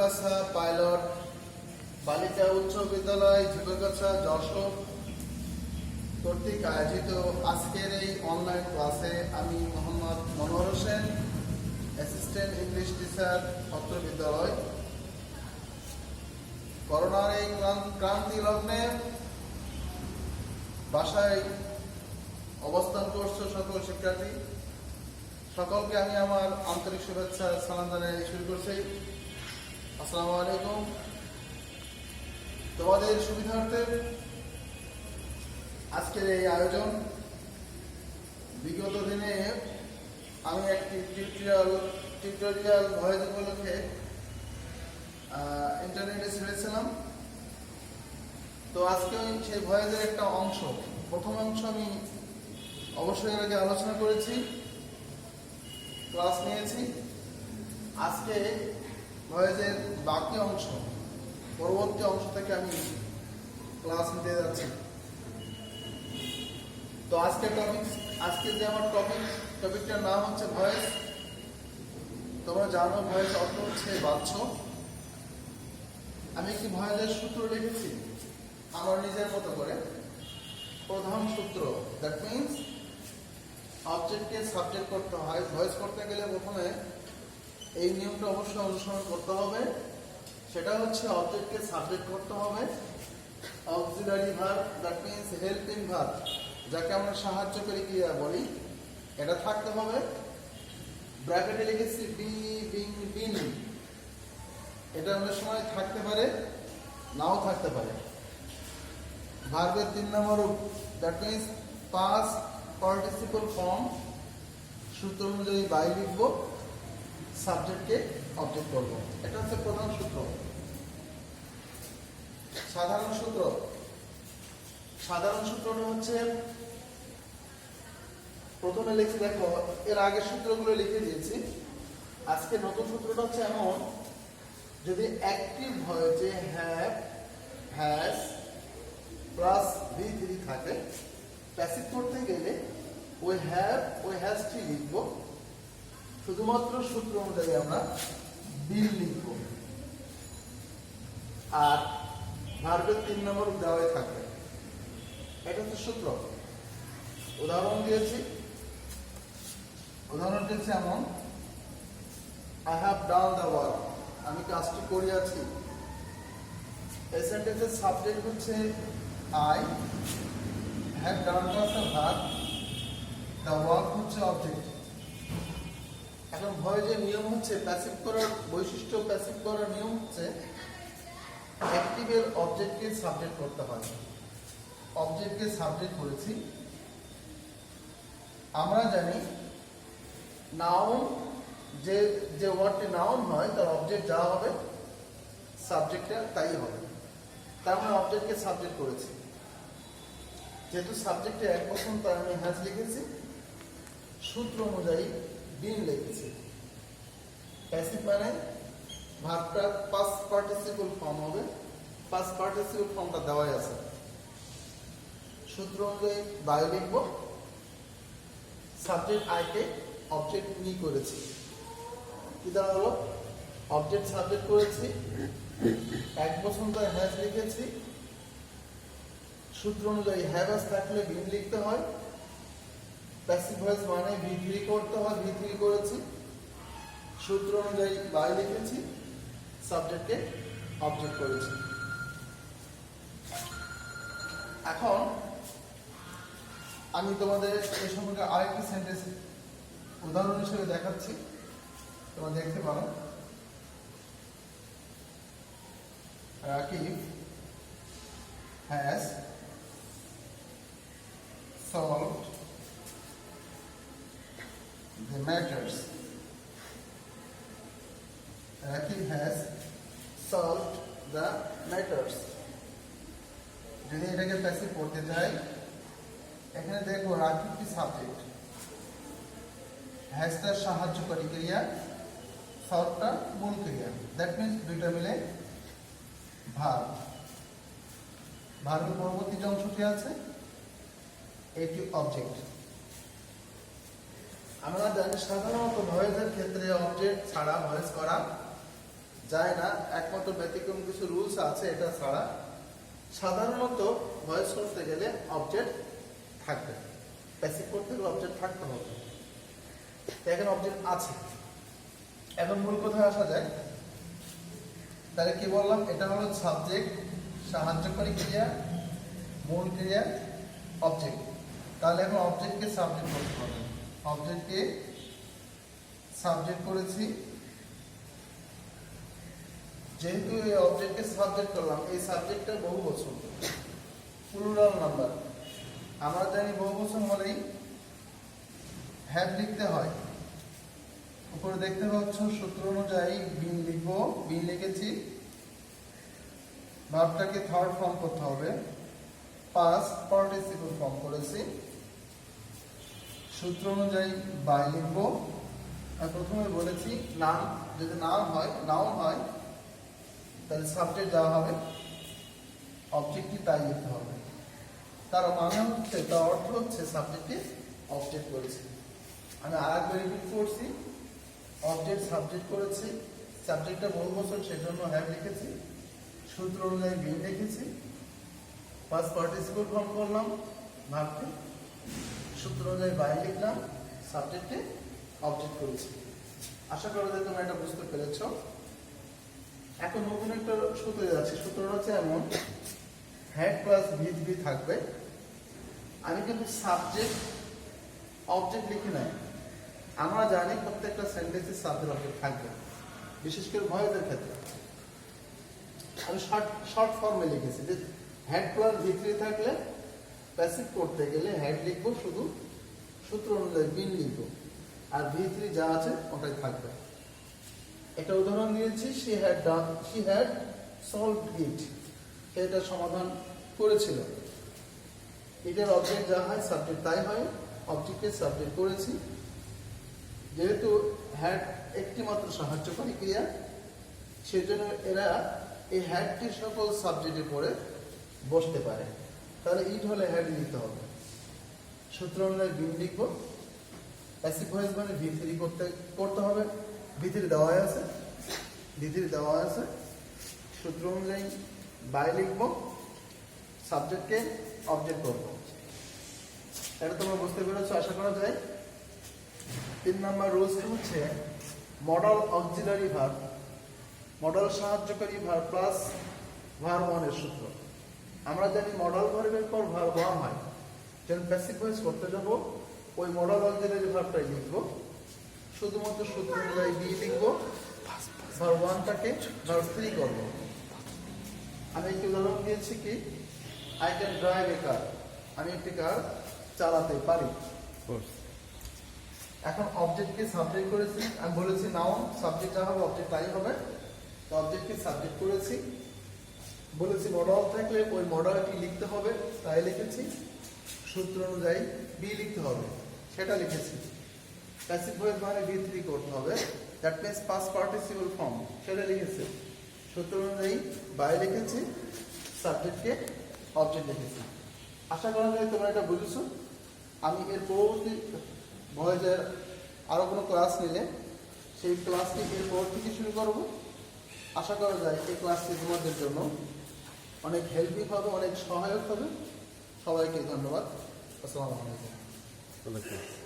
Jhikargachha pilot বালিকা উচ্চ বিদ্যালয় ঝিকরগাছা যশোর কর্তৃক আয়োজিত আজকের এই অনলাইন ক্লাসে আমি মোহাম্মদ মনোহর হোসেন, অ্যাসিস্ট্যান্ট ইংলিশ টিচার, অত্র বিদ্যালয়। করোনার এই ক্রান্তি লগ্নে বাসায় অবস্থান করছে সকল শিক্ষার্থী, সকলকে আমি আমার আন্তরিক শুভেচ্ছা সালাম জানিয়ে শুরু করছি। আসসালামু আলাইকুম। তোমাদের সুবিধার্থে আজকের এই আয়োজন। বিগত দিনে আমি একটি টিউটোরিয়াল ভয়েস উপলক্ষে ইন্টারনেটে ছেড়েছিলাম। তো আজকে সেই ভয়েসের একটা অংশ, প্রথম অংশ আমি অবশ্যই এর আগে আলোচনা করেছি, ক্লাস নিয়েছি। আজকে ভয়েসের বাকি অংশ, পরবর্তী অংশ থেকে আমি ক্লাস নিতে যাচ্ছি। তো আজকে যে আমার টপিকটার নাম হচ্ছে ভয়েস। তোমরা জানো ভয়েস অর্থ হচ্ছে বাচ্চ। আমি একটি ভয়েসের সূত্র লিখেছি আমার নিজের মতো করে। প্রধান সূত্র, দ্যাট মিনস অবজেক্টকে সাবজেক্ট করতে হয়। ভয়েস করতে গেলে প্রথমে এই নিয়মটা অবশ্যই অনুসরণ করতে হবে। সেটা হচ্ছে অবজেক্টকে সাবজেক্ট করতে হবে, auxiliary verb, that means helping verb, যাকে আমরা সাহায্যকারী ক্রিয়া বলি, এটা থাকতে হবে। ব্র্যাকেটে লিখেছি বি, বিং, বিন। এটা অনেক সময় থাকতে পারে, নাও থাকতে পারে। ভার্বের 3 নম্বর রূপ, that means past participle form. সূত্র অনুযায়ী বাই লিখবো, সাবজেক্টকে অবজেক্ট করবো। এটা হচ্ছে প্রধান সূত্র। সাধারণ সূত্রটা হচ্ছে, প্রথমে লিখে দেখো, এর আগের সূত্রগুলো লিখে দিয়েছি। আজকে নতুন সূত্রটা হচ্ছে এমন, যদি অ্যাক্টিভ ভয়েসে হ্যাভ, হ্যাজ প্লাস V3 থাকে, প্যাসিভ করতে গেলে ওই হ্যাভ, ওই হ্যাজটি লিখব। শুধুমাত্র সূত্র অনুযায়ী আমরা বিল লিখব। আর ভার্বের 3 নম্বর দেওয়াই থাকবে। এটা হচ্ছে সূত্র। উদাহরণ দিয়েছি। উদাহরণটি হচ্ছে এমন, I have done the work, আমি কাজটি করিয়াছি। এই সেন্টেন্সের সাবজেক্ট হচ্ছে আই, হ্যাভ ডানটা হচ্ছে ভার্ব, দ্য ওয়ার্ক হচ্ছে অবজেক্ট। এখন ভয়েসের নিয়ম হচ্ছে, প্যাসিভ করার বৈশিষ্ট্য, প্যাসিভ করার নিয়ম হচ্ছে অ্যাক্টিভের অবজেক্টকে সাবজেক্ট করতে হয়। অবজেক্টকে সাবজেক্ট করেছি। আমরা জানি নাউন, যে ওয়ার্ডটি নাউন হয় তার অবজেক্ট যা হবে, সাবজেক্টটা তাই হবে। তার মানে অবজেক্টকে সাবজেক্ট করেছি। যেহেতু সাবজেক্টে এক বচন, তাই আমি হ্যাজ লিখেছি। সূত্র অনুযায়ী বিন লিখেছি। প্যাসিভ মানে ভার্বটা পাস্ট পার্টিসিপল ফর্ম হবে। পাস্ট পার্টিসিপল ফর্মটা দেওয়াই আছে। সূত্র অনুযায়ী বাই লিখব। সাবজেক্ট আইকে অবজেক্ট নি করেছি। কি দেওয়া হলো? অবজেক্ট সাবজেক্ট করেছি, এক বচন তাই হ্যাজ লিখেছি। সূত্র অনুযায়ী হ্যাভ হ্যাজ থাকলে বিন লিখতে হয়। প্যাসিভ ভয়েস মানে V3 করতে হয়, V3 করেছি। সূত্র অনুযায়ী বাই লিখেছি, সাবজেক্টকে অবজেক্ট করেছি। এখন আমি তোমাদের এই সম্পর্কে আরেকটি সেন্টেন্স উদাহরণ হিসেবে দেখাচ্ছি, তোমরা দেখতে পারো। Rakib has solved the matters. Rakib has solved the matters. যদি এটাকে প্যাসিভ করতে যাই, এখানে দেখো রাকিব কি সাবজেক্ট, হ্যাজ তার সাহায্যকারী ক্রিয়া, সলভটা মূল ক্রিয়া। দ্যাট মিনস দুইটা মিলে ভার্ব। ভার্বের পরবর্তী যে অংশটি আছে এটি অবজেক্ট। আমরা জানি সাধারণত ভয়েসের ক্ষেত্রে অবজেক্ট ছাড়া ভয়েস করা যায় না, একমাত্র ব্যতিক্রম কিছু রুলস আছে এটা ছাড়া। সাধারণত ভয়েস করতে গেলে অবজেক্ট থাকবে, প্যাসিভ করতে গেলে অবজেক্ট থাকতে হবে। এখানে অবজেক্ট আছে। এখন মূল কথায় আসা যায়। তাহলে কি বললাম, এটা হলো সাবজেক্ট, সাহায্যকারী ক্রিয়া, মূল ক্রিয়া, অবজেক্ট। তাহলে এখন অবজেক্টকে সাবজেক্ট করতে হবে। অবজেক্টকে সাবজেক্ট করেছি, যেহেতু এই অবজেক্টকে সাবজেক্ট করলাম, এই সাবজেক্টটা বহুবচন, প্লুরাল নাম্বার। আমরা জানি বহুবচন হলেই হ্যাভ লিখতে হয়। উপরে দেখতে পাচ্ছ সূত্র অনুযায়ী বিন লিখবো, বিন লিখেছি। ভার্বটাকে থার্ড ফর্ম করতে হবে, পাস্ট পার্টিসিপল ফর্ম করেছি। সূত্র অনুযায়ী বাই লিখবো। আর প্রথমে বলেছি নাম, যদি নাম হয়, নাউন হয়, তাহলে সাবজেক্ট দেওয়া হবে, অবজেক্টটি তাই লিখতে হবে। তার মানে হচ্ছে, তার অর্থ হচ্ছে সাবজেক্টকে অবজেক্ট করেছি। আমি আরেকবার রিপিট করছি, অবজেক্ট সাবজেক্ট করেছি, সাবজেক্টটা বহুবচন সেজন্য হ্যাভ লিখেছি, সূত্র অনুযায়ী বিন লিখেছি, পাস্ট পার্টিসিপল ফর্ম করলাম ভার্বকে, সূত্র অনুযায়ী বাই লিখলাম, সাবজেক্টে অবজেক্ট করেছি। আশা করা যায় তোমরা এটা বুঝতে পেরেছ। এখন নতুন একটা সূত্রে যাচ্ছি। সূত্রটা হচ্ছে এমন, হ্যাড প্লাস ভিথি থাকবে। আমি কিন্তু সাবজেক্ট অবজেক্ট লিখি নাই। আমরা জানি প্রত্যেকটা সেন্টেন্সে সাবজেক্ট অবজেক্ট থাকবে, বিশেষ করে ভয়েসের ক্ষেত্রে। আমি শর্ট ফর্মে লিখেছি যে হ্যাড প্লাস ভিথি থাকলে প্যাসিভ করতে গেলে হ্যাড লিখবো, শুধু সূত্র অনুযায়ী বিন লিখবো, আর ভিথি যা আছে ওটাই থাকবে। একটা উদাহরণ দিয়েছি, শি হ্যাড সলভড ইট, এটা সমাধান করেছিল। এটার অবজেক্ট যা হয় সাবজেক্ট তাই হয়, অবজেক্টকে সাবজেক্ট করেছি। যেহেতু হ্যাড একটি মাত্র সাহায্যকারী ক্রিয়া, সেজন্য এরা এই হ্যাডটির সকল সাবজেক্টে পড়ে বসতে পারে। তাহলে ইট হলে হ্যাড লিখতে হবে, সূত্র অনুযায়ী বিন লিখবো। প্যাসিভ ভয়েস মানে ভিথি করতে হবে, ভিতরে দেওয়া আছে, সূত্র অনুযায়ী বাই লিখবো, সাবজেক্টকে অবজেক্ট করব। এটা তোমরা বুঝতে পেরেছো আশা করা যায়। 3 নাম্বার রুলসটি হচ্ছে মডাল অক্সিলারি ভার্ব, মডাল সাহায্যকারী ভার্ব প্লাস ভার্ব 1 এর সূত্র। আমরা জানি মডাল ভার্বের পর ভার্ব 1 হয়। যখন প্যাসিভ ভয়েস করতে যাব, ওই মডাল অক্সিলারি ভার্বটাই লিখবো, শুধুমাত্র সূত্র অনুযায়ী বি লিখবো, ভার্ব 1টাকে ভার্ব 3 করবো। আমি একটি উদাহরণ দিয়েছি কি, আই ক্যান ড্রাইভ এ কার, আমি একটি কার চালাতে পারি। এখন অবজেক্টকে সাবজেক্ট করেছি, আমি বলেছি নাউন, সাবজেক্ট যা হবে অবজেক্ট তাই হবে। তো অবজেক্টকে সাবজেক্ট করেছি, বলেছি মডাল থাকলে ওই মডালটি লিখতে হবে, তাই লিখেছি। সূত্র অনুযায়ী বি লিখতে হবে, সেটা লিখেছি। প্যাসিভ ভয়েস মানে ভিথি করতে হবে, that means past participle form, সেটা লিখেছি। সূত্র অনুযায়ী বাই লিখেছি, সাবজেক্টকে অবজেক্ট লিখেছি। আশা করা যায় তোমরা এটা বুঝেছো। আমি এর পরবর্তী ভয়েসের আরও কোনো ক্লাস নিলে সেই ক্লাসটি এর পর থেকে শুরু করব। আশা করা যায় এই ক্লাসটি তোমাদের জন্য অনেক হেল্পিং হবে, অনেক সহায়ক হবে। সবাইকে ধন্যবাদ। আসসালামু আলাইকুম।